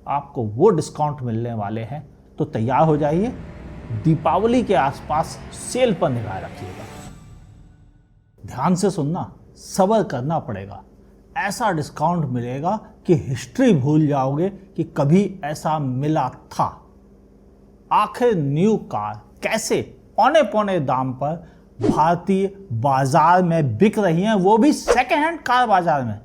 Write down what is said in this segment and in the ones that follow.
आपको वो डिस्काउंट मिलने वाले हैं, तो तैयार हो जाइए। दीपावली के आसपास सेल पर निगाह रखिएगा। ध्यान से सुनना, सब्र करना पड़ेगा। ऐसा डिस्काउंट मिलेगा कि हिस्ट्री भूल जाओगे कि कभी ऐसा मिला था। आखिर न्यू कार कैसे औने पौने दाम पर भारतीय बाजार में बिक रही हैं, वो भी सेकेंड हैंड कार बाजार में।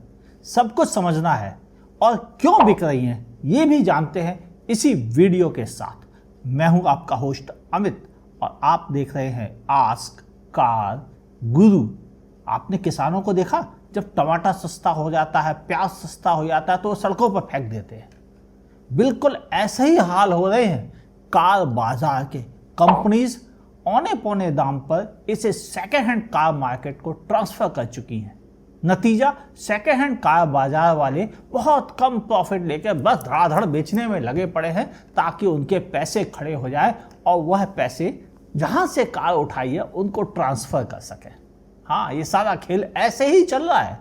सब कुछ समझना है और क्यों बिक रही हैं ये भी जानते हैं इसी वीडियो के साथ। मैं हूं आपका होस्ट अमित और आप देख रहे हैं आस्क कार गुरु। आपने किसानों को देखा, जब टमाटर सस्ता हो जाता है, प्याज सस्ता हो जाता है तो वो सड़कों पर फेंक देते हैं। बिल्कुल ऐसे ही हाल हो रहे हैं कार बाजार के। कंपनीज औने पौने दाम पर इसे सेकेंड हैंड कार मार्केट को ट्रांसफर कर चुकी हैं। नतीजा, सेकेंड हैंड कार बाजार वाले बहुत कम प्रॉफिट लेकर बस धड़ाधड़ बेचने में लगे पड़े हैं ताकि उनके पैसे खड़े हो जाए और वह पैसे जहां से कार उठाई है उनको ट्रांसफर कर सके। हाँ, ये सारा खेल ऐसे ही चल रहा है।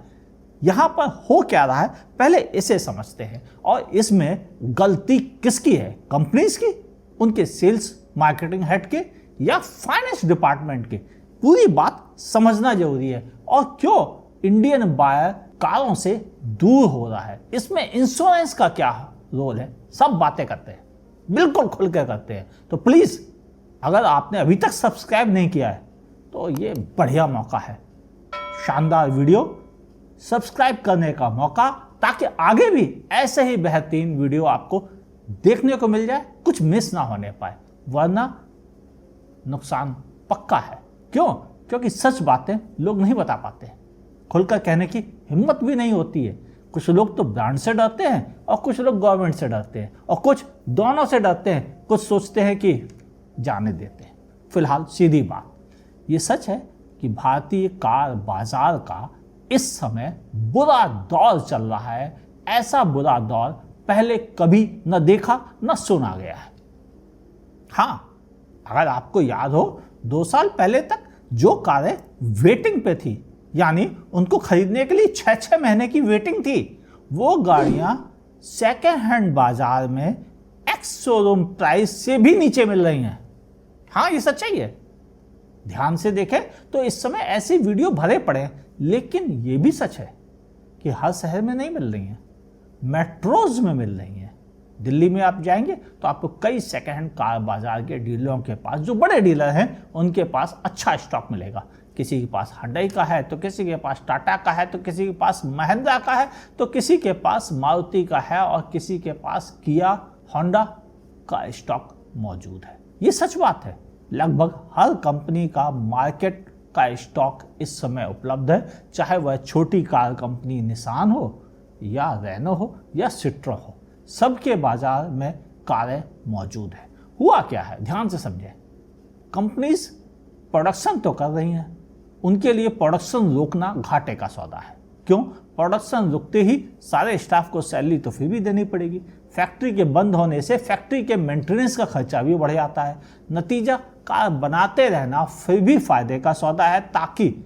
यहां पर हो क्या रहा है पहले इसे समझते हैं। और इसमें गलती किसकी है? कंपनीज की, उनके सेल्स मार्केटिंग हेड के, या फाइनेंस डिपार्टमेंट के? पूरी बात समझना जरूरी है। और क्यों इंडियन बायर कारों से दूर हो रहा है, इसमें इंश्योरेंस का क्या रोल है, सब बातें करते हैं, बिल्कुल खुलकर करते हैं। तो प्लीज, अगर आपने अभी तक सब्सक्राइब नहीं किया है तो ये बढ़िया मौका है, शानदार वीडियो सब्सक्राइब करने का मौका, ताकि आगे भी ऐसे ही बेहतरीन वीडियो आपको देखने को मिल जाए, कुछ मिस ना होने पाए, वरना नुकसान पक्का है। क्यों? क्योंकि सच बातें लोग नहीं बता पाते, खुलकर कहने की हिम्मत भी नहीं होती है। कुछ लोग तो ब्रांड से डरते हैं और कुछ लोग गवर्नमेंट से डरते हैं और कुछ दोनों से डरते हैं। कुछ सोचते हैं कि जाने देते हैं। फिलहाल सीधी बात, ये सच है कि भारतीय कार बाजार का इस समय बुरा दौर चल रहा है। ऐसा बुरा दौर पहले कभी न देखा न सुना गया है। हाँ, अगर आपको याद हो, 2 साल पहले तक जो कारें वेटिंग पे थी, यानी उनको खरीदने के लिए 6-6 महीने की वेटिंग थी, वो गाड़ियां सेकेंड हैंड बाजार में एक्स शोरूम प्राइस से भी नीचे मिल रही हैं। हाँ, ये सच्चाई है। ध्यान से देखें तो इस समय ऐसी वीडियो भरे पड़े हैं। लेकिन ये भी सच है कि हर शहर में नहीं मिल रही हैं, मेट्रोज में मिल रही हैं। दिल्ली में आप जाएंगे तो आपको कई सेकेंड हैंड कार बाजार के डीलरों के पास, जो बड़े डीलर हैं, उनके पास अच्छा स्टॉक मिलेगा। किसी के पास हुंडई का है तो किसी के पास टाटा का है, तो किसी के पास महिंद्रा का है, तो किसी के पास मारुति का है और किसी के पास किया, होंडा का स्टॉक मौजूद है। ये सच बात है। लगभग हर कंपनी का मार्केट का स्टॉक इस समय उपलब्ध है, चाहे वह छोटी कार कंपनी निसान हो या रेनो हो या सिट्रो हो, सबके बाजार में कारें मौजूद है। हुआ क्या है, ध्यान से समझें। कंपनीज प्रोडक्शन तो कर रही हैं, उनके लिए प्रोडक्शन रोकना घाटे का सौदा है। क्यों? प्रोडक्शन रुकते ही सारे स्टाफ को सैलरी तो फिर भी देनी पड़ेगी। फैक्ट्री के बंद होने से फैक्ट्री के मेंटेनेंस का खर्चा भी बढ़ जाता है। नतीजा, कार बनाते रहना फिर भी फायदे का सौदा है, ताकि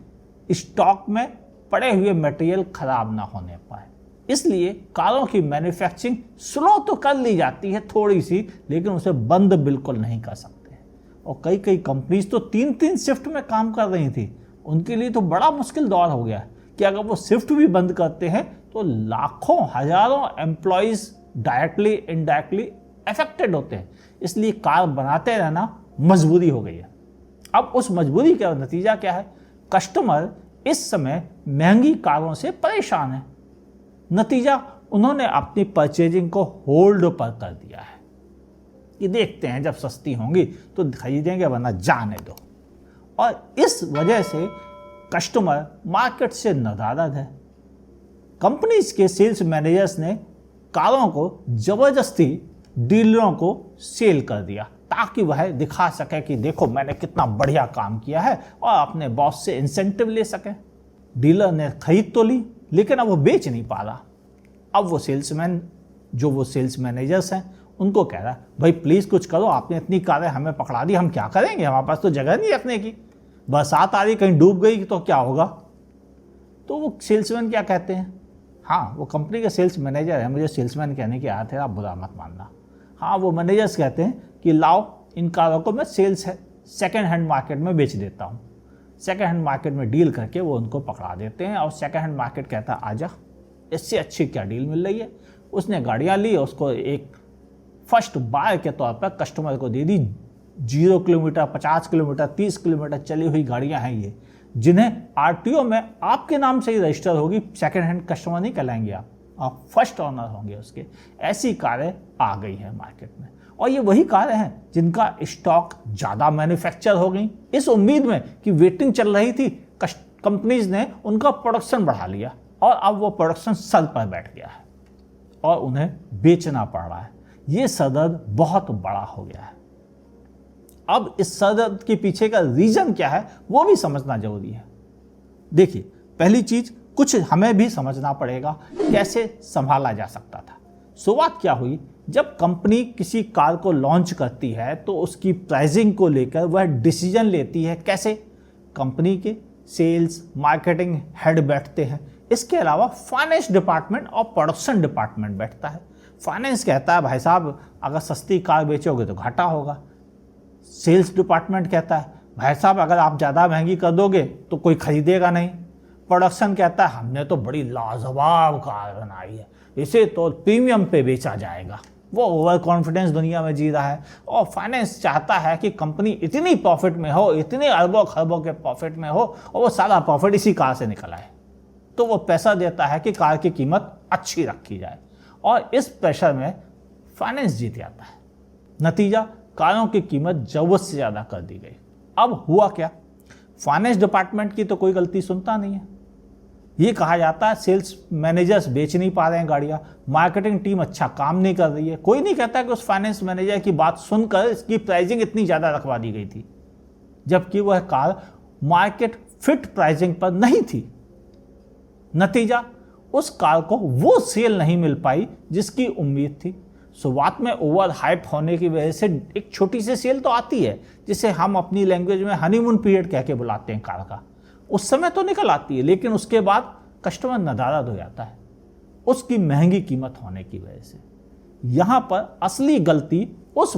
स्टॉक में पड़े हुए मटेरियल खराब ना होने पाए। इसलिए कारों की मैन्युफैक्चरिंग स्लो तो कर ली जाती है थोड़ी सी, लेकिन उसे बंद बिल्कुल नहीं कर सकते। और कई कई कंपनीज तो 3-3 शिफ्ट में काम कर रही थी। उनके लिए तो बड़ा मुश्किल दौर हो गया कि अगर वो शिफ्ट भी बंद करते हैं तो लाखों हजारों एम्प्लॉयज डायरेक्टली इनडायरेक्टली अफेक्टेड होते हैं। इसलिए कार बनाते रहना मजबूरी हो गई है। अब उस मजबूरी का नतीजा क्या है? कस्टमर इस समय महंगी कारों से परेशान है। नतीजा, उन्होंने अपनी परचेजिंग को होल्ड पर कर दिया है कि देखते हैं, जब सस्ती होंगी तो खरीदेंगे, वरना जाने दो। और इस वजह से कस्टमर मार्केट से नदारद है। कंपनीज के सेल्स मैनेजर्स ने कारों को जबरदस्ती डीलरों को सेल कर दिया, ताकि वह दिखा सके कि देखो मैंने कितना बढ़िया काम किया है, और अपने बॉस से इंसेंटिव ले सके। डीलर ने खरीद तो ली, लेकिन अब वो बेच नहीं पा रहा। अब वो सेल्समैन, जो वो सेल्स मैनेजर्स हैं, उनको कह रहा है, भाई प्लीज़ कुछ करो, आपने इतनी कारें हमें पकड़ा दी, हम क्या करेंगे, हमारे पास तो जगह नहीं रखने की। बरसात आ रही, कहीं डूब गई तो क्या होगा? तो वो सेल्समैन क्या कहते हैं, हाँ, वो कंपनी के सेल्स मैनेजर है, मुझे सेल्समैन कहने की आदत है, आप बुरा मत मानना। हाँ, वो मैनेजर्स कहते हैं कि लाओ इन कारों को मैं सेकेंड हैंड मार्केट में बेच देता हूँ। सेकेंड हैंड मार्केट में डील करके वो उनको पकड़ा देते हैं और सेकेंड हैंड मार्केट कहता है आजा, इससे अच्छी क्या डील मिल रही है। उसने गाड़ियाँ ली, उसको एक फर्स्ट बाय के तौर पर कस्टमर को दे दी। 0 किलोमीटर, 50 किलोमीटर, 30 किलोमीटर चली हुई गाड़ियाँ हैं ये, जिन्हें आरटीओ में आपके नाम से ही रजिस्टर होगी। सेकेंड हैंड कस्टमर नहीं कहलाएंगे आप फर्स्ट ऑनर होंगे उसके। ऐसी कारें आ गई हैं मार्केट में, और ये वही कारें हैं जिनका स्टॉक ज़्यादा मैन्युफैक्चर हो गई। इस उम्मीद में कि वेटिंग चल रही थी, कंपनीज ने उनका प्रोडक्शन बढ़ा लिया और अब वो प्रोडक्शन सर पर बैठ गया है और उन्हें बेचना पड़ रहा है। ये सदर्द बहुत बड़ा हो गया है। अब इस सदर्द के पीछे का रीजन क्या है वो भी समझना जरूरी है। देखिए, पहली चीज कुछ हमें भी समझना पड़ेगा कैसे संभाला जा सकता था। शुरुआत क्या हुई, जब कंपनी किसी कार को लॉन्च करती है तो उसकी प्राइसिंग को लेकर वह डिसीजन लेती है कैसे। कंपनी के सेल्स मार्केटिंग हेड बैठते हैं, इसके अलावा फाइनेंस डिपार्टमेंट और प्रोडक्शन डिपार्टमेंट बैठता है। फाइनेंस कहता है भाई साहब अगर सस्ती कार बेचोगे तो घाटा होगा। सेल्स डिपार्टमेंट कहता है भाई साहब अगर आप ज़्यादा महंगी कर दोगे तो कोई खरीदेगा नहीं। प्रोडक्शन कहता है हमने तो बड़ी लाजवाब कार बनाई है, इसे तो प्रीमियम पे बेचा जाएगा। वो ओवर कॉन्फिडेंस दुनिया में जी रहा है। और फाइनेंस चाहता है कि कंपनी इतनी प्रॉफिट में हो, इतने अरबों खरबों के प्रॉफिट में हो और वो सारा प्रॉफिट इसी कार से निकल आए। तो वो पैसा देता है कि कार की कीमत अच्छी रखी जाए और इस प्रेशर में फाइनेंस जीत जाता है। नतीजा, कारों की कीमत जरूरत से ज़्यादा कर दी गई। अब हुआ क्या, फाइनेंस डिपार्टमेंट की तो कोई गलती सुनता नहीं है। ये कहा जाता है सेल्स मैनेजर्स बेच नहीं पा रहे हैं गाड़ियाँ, मार्केटिंग टीम अच्छा काम नहीं कर रही है। कोई नहीं कहता कि उस फाइनेंस मैनेजर की बात सुनकर इसकी प्राइसिंग इतनी ज़्यादा रखवा दी गई थी, जबकि वह कार मार्केट फिट प्राइसिंग पर नहीं थी। नतीजा, उस कार को वो सेल नहीं मिल पाई जिसकी उम्मीद थी। शुरुआत में ओवर हाइप होने की वजह से एक छोटी सी सेल तो आती है, जिसे हम अपनी लैंग्वेज में हनीमून पीरियड कह के बुलाते हैं कार का। उस समय तो निकल आती है, लेकिन उसके बाद कस्टमर नदारद हो जाता है उसकी महंगी कीमत होने की वजह से। यहाँ पर असली गलती उस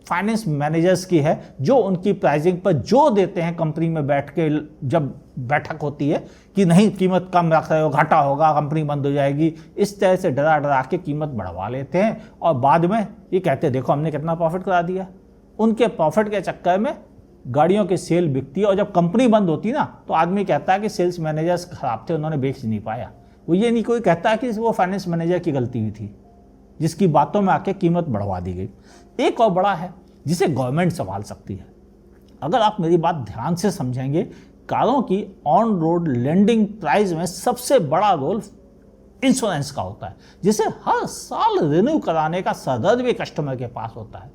फाइनेंस मैनेजर्स की है जो उनकी प्राइसिंग पर जोर देते हैं। कंपनी में बैठ के जब बैठक होती है कि नहीं कीमत कम रख रहे हो, घाटा होगा, कंपनी बंद हो जाएगी, इस तरह से डरा डरा के कीमत बढ़वा लेते हैं और बाद में ये कहते हैं देखो हमने कितना प्रॉफिट करा दिया। उनके प्रॉफिट के चक्कर में गाड़ियों की सेल बिकती है और जब कंपनी बंद होती ना तो आदमी कहता है कि सेल्स मैनेजर्स खराब थे, उन्होंने बेच नहीं पाया। वो ये नहीं कोई कहता है कि वो फाइनेंस मैनेजर की गलती हुई थी जिसकी बातों में आके कीमत बढ़वा दी गई। एक और बड़ा है जिसे गवर्नमेंट संभाल सकती है। अगर आप मेरी बात ध्यान से समझेंगे, कारों की ऑन रोड लैंडिंग प्राइस में सबसे बड़ा रोल इंश्योरेंस का होता है, जिसे हर साल रिन्यू कराने का सदर्द भी कस्टमर के पास होता है।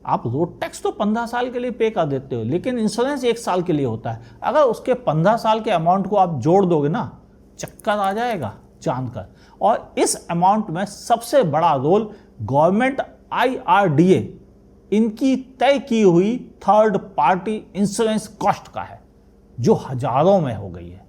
आप रोड टैक्स तो 15 साल के लिए पे कर देते हो, लेकिन इंश्योरेंस 1 साल के लिए होता है। अगर उसके 15 साल के अमाउंट को आप जोड़ दोगे ना, चक्कर आ जाएगा जानकर। और इस अमाउंट में सबसे बड़ा रोल गवर्नमेंट IRDA इनकी तय की हुई थर्ड पार्टी इंश्योरेंस कॉस्ट का है, जो हजारों में हो गई है।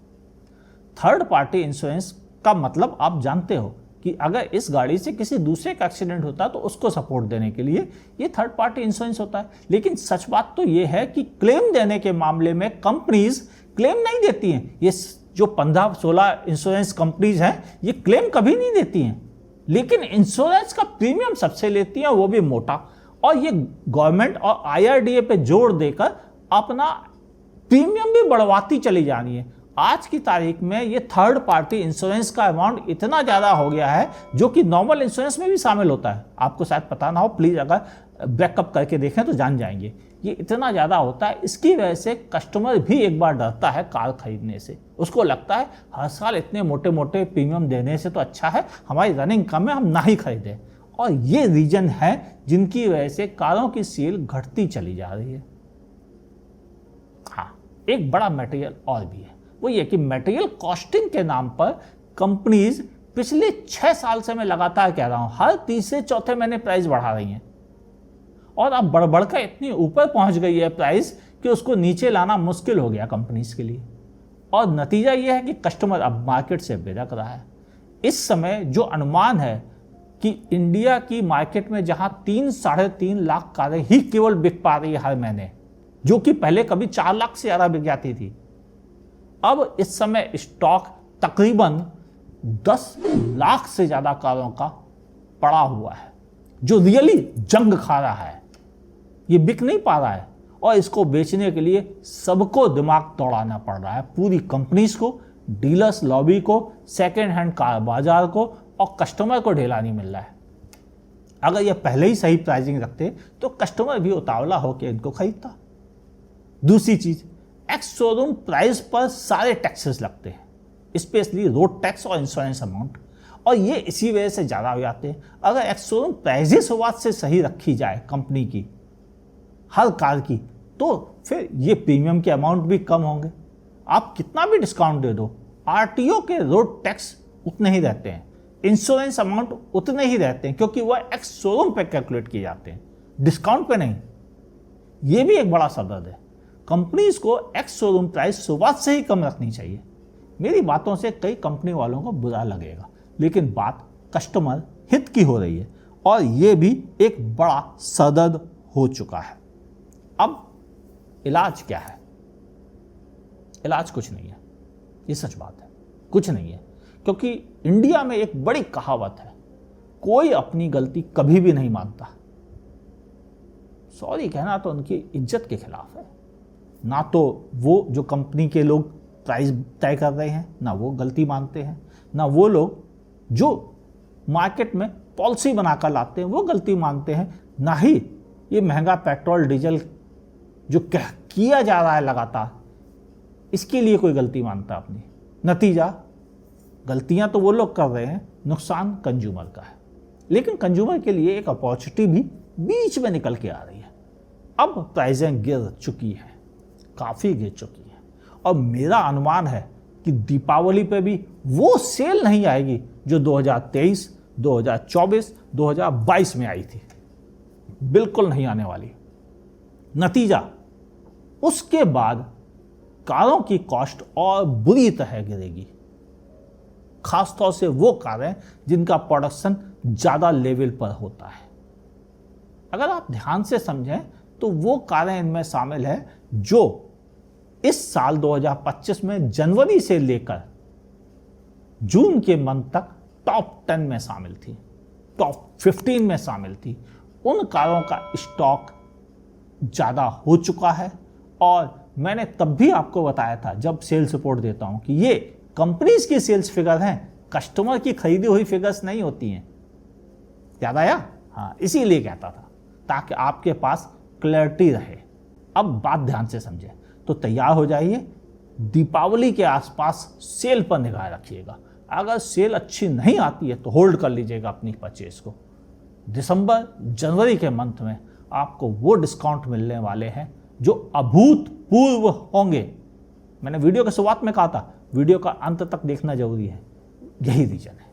थर्ड पार्टी इंश्योरेंस का मतलब आप जानते हो कि अगर इस गाड़ी से किसी दूसरे का एक्सीडेंट होता है तो उसको सपोर्ट देने के लिए ये थर्ड पार्टी इंश्योरेंस होता है। लेकिन सच बात तो ये है कि क्लेम देने के मामले में कंपनीज क्लेम नहीं देती हैं। ये जो 15-16 इंश्योरेंस कंपनीज हैं ये क्लेम कभी नहीं देती हैं, लेकिन इंश्योरेंस का प्रीमियम सबसे लेती हैं, वो भी मोटा। और ये गवर्नमेंट और IRDA पे जोर देकर अपना प्रीमियम भी बढ़वाती चली जा रही है। आज की तारीख में ये थर्ड पार्टी इंश्योरेंस का अमाउंट इतना ज़्यादा हो गया है जो कि नॉर्मल इंश्योरेंस में भी शामिल होता है। आपको शायद पता ना हो, प्लीज़ अगर बैकअप करके देखें तो जान जाएंगे। ये इतना ज़्यादा होता है, इसकी वजह से कस्टमर भी एक बार डरता है कार खरीदने से। उसको लगता है हर साल इतने मोटे मोटे प्रीमियम देने से तो अच्छा है हमारी रनिंग कम है, हम ना ही खरीदें। और ये रीजन है जिनकी वजह से कारों की सेल घटती चली जा रही है। हाँ, एक बड़ा मटेरियल और भी है, वो ये कि मटेरियल कॉस्टिंग के नाम पर कंपनीज पिछले 6 साल से मैं लगातार कह रहा हूं हर तीसरे चौथे महीने प्राइस बढ़ा रही हैं। और अब बढ़ कर इतनी ऊपर पहुंच गई है प्राइस कि उसको नीचे लाना मुश्किल हो गया कंपनीज के लिए। और नतीजा यह है कि कस्टमर अब मार्केट से बेरक रहा है। इस समय जो अनुमान है कि इंडिया की मार्केट में जहां 3-3.5 लाख कारें ही केवल बिक पा रही है हर महीने, जो कि पहले कभी 4 लाख से ज्यादा बिक जाती थी, अब इस समय स्टॉक तकरीबन 10 लाख से ज्यादा कारों का पड़ा हुआ है, जो रियली जंग खा रहा है। ये बिक नहीं पा रहा है और इसको बेचने के लिए सबको दिमाग दौड़ाना पड़ रहा है, पूरी कंपनीज को, डीलर्स लॉबी को, सेकेंड हैंड कार बाजार को, और कस्टमर को ढेला नहीं मिल रहा है। अगर ये पहले ही सही प्राइसिंग रखते तो कस्टमर भी उतावला होकर इनको खरीदता। दूसरी चीज, एक्स शोरूम प्राइस पर सारे टैक्सेस लगते हैं, स्पेशली रोड टैक्स और इंश्योरेंस अमाउंट, और ये इसी वजह से ज़्यादा हो जाते हैं। अगर एक्स शोरूम प्राइजेस शुरुआत से सही रखी जाए कंपनी की हर कार की, तो फिर ये प्रीमियम के अमाउंट भी कम होंगे। आप कितना भी डिस्काउंट दे दो, आरटीओ के रोड टैक्स उतने ही रहते हैं, इंश्योरेंस अमाउंट उतने ही रहते हैं, क्योंकि वह एक्स शोरूम पे कैलकुलेट किए जाते हैं, डिस्काउंट पे नहीं। ये भी एक बड़ा सदर्द है। कंपनीज को एक्स शोरूम प्राइस शुरुआत से ही कम रखनी चाहिए। मेरी बातों से कई कंपनी वालों को बुरा लगेगा, लेकिन बात कस्टमर हित की हो रही है और ये भी एक बड़ा सदर्द हो चुका है। अब इलाज क्या है? इलाज कुछ नहीं है, ये सच बात है, कुछ नहीं है, क्योंकि इंडिया में एक बड़ी कहावत है, कोई अपनी गलती कभी भी नहीं मानता। सॉरी कहना तो उनकी इज्जत के खिलाफ है। ना तो वो जो कंपनी के लोग प्राइस तय कर रहे हैं, ना वो गलती मानते हैं, ना वो लोग जो मार्केट में पॉलिसी बनाकर लाते हैं वो गलती मानते हैं, ना ही ये महंगा पेट्रोल डीजल जो किया जा रहा है लगातार, इसके लिए कोई गलती मानता अपनी। नतीजा, गलतियां तो वो लोग कर रहे हैं, नुकसान कंज्यूमर का है। लेकिन कंज्यूमर के लिए एक अपॉर्चुनिटी भी बीच में निकल के आ रही है। अब प्राइसें गिर चुकी हैं, काफ़ी गिर चुकी हैं, और मेरा अनुमान है कि दीपावली पे भी वो सेल नहीं आएगी जो 2023, 2024, 2022 में आई थी। बिल्कुल नहीं आने वाली। नतीजा, उसके बाद कारों की कॉस्ट और बुरी तरह गिरेगी, खासतौर से वो कारें जिनका प्रोडक्शन ज़्यादा लेवल पर होता है। अगर आप ध्यान से समझें तो वो कारें इनमें शामिल है जो इस साल 2025 में जनवरी से लेकर जून के मंथ तक टॉप 10 में शामिल थी, टॉप 15 में शामिल थी। उन कारों का स्टॉक ज़्यादा हो चुका है, और मैंने तब भी आपको बताया था जब सेल्स रिपोर्ट देता हूं कि ये कंपनीज की सेल्स फिगर हैं, कस्टमर की खरीदी हुई फिगर्स नहीं होती हैं। याद आया? हाँ, इसीलिए कहता था, ताकि आपके पास क्लैरिटी रहे। अब बात ध्यान से समझे तो तैयार हो जाइए, दीपावली के आसपास सेल पर निगाह रखिएगा। अगर सेल अच्छी नहीं आती है तो होल्ड कर लीजिएगा अपनी परचेज को। दिसंबर जनवरी के मंथ में आपको वो डिस्काउंट मिलने वाले हैं जो अभूतपूर्व होंगे। मैंने वीडियो की शुरुआत में कहा था, वीडियो का अंत तक देखना जरूरी है। यही रीजन है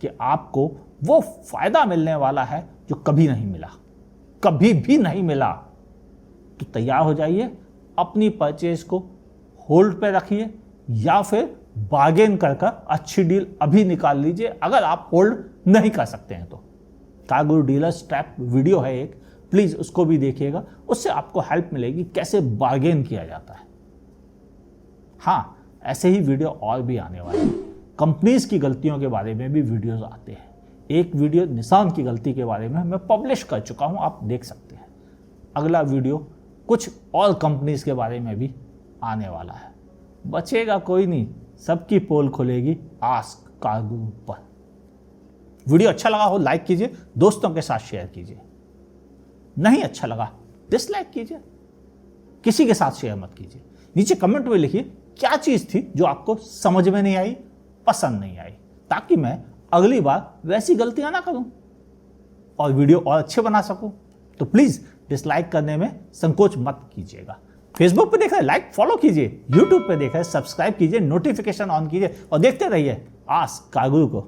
कि आपको वो फायदा मिलने वाला है जो कभी नहीं मिला, कभी भी नहीं मिला। तो तैयार हो जाइए, अपनी परचेज को होल्ड पे रखिए या फिर बार्गेन कर अच्छी डील अभी निकाल लीजिए अगर आप होल्ड नहीं कर सकते हैं तो। कार गुरु डीलर स्ट्रैप वीडियो है एक, प्लीज उसको भी देखिएगा, उससे आपको हेल्प मिलेगी कैसे बार्गेन किया जाता है। हाँ, ऐसे ही वीडियो और भी आने वाले हैं। कंपनीज की गलतियों के बारे में भी वीडियोस आते हैं। एक वीडियो निसान की गलती के बारे में मैं पब्लिश कर चुका हूं, आप देख सकते हैं। अगला वीडियो कुछ और कंपनीज के बारे में भी आने वाला है। बचेगा कोई नहीं, सबकी पोल खुलेगी आस्क कार गुरु पर। वीडियो अच्छा लगा हो लाइक कीजिए, दोस्तों के साथ शेयर कीजिए। नहीं अच्छा लगा डिसलाइक कीजिए, किसी के साथ शेयर मत कीजिए। नीचे कमेंट में लिखिए क्या चीज थी जो आपको समझ में नहीं आई, पसंद नहीं आई, ताकि मैं अगली बार वैसी गलतियां ना करूं और वीडियो और अच्छे बना सकूं। तो प्लीज डिसलाइक करने में संकोच मत कीजिएगा। फेसबुक पे देख रहे लाइक फॉलो कीजिए, यूट्यूब पे देख रहे सब्सक्राइब कीजिए, नोटिफिकेशन ऑन कीजिए और देखते रहिए आस्क कार गुरु को।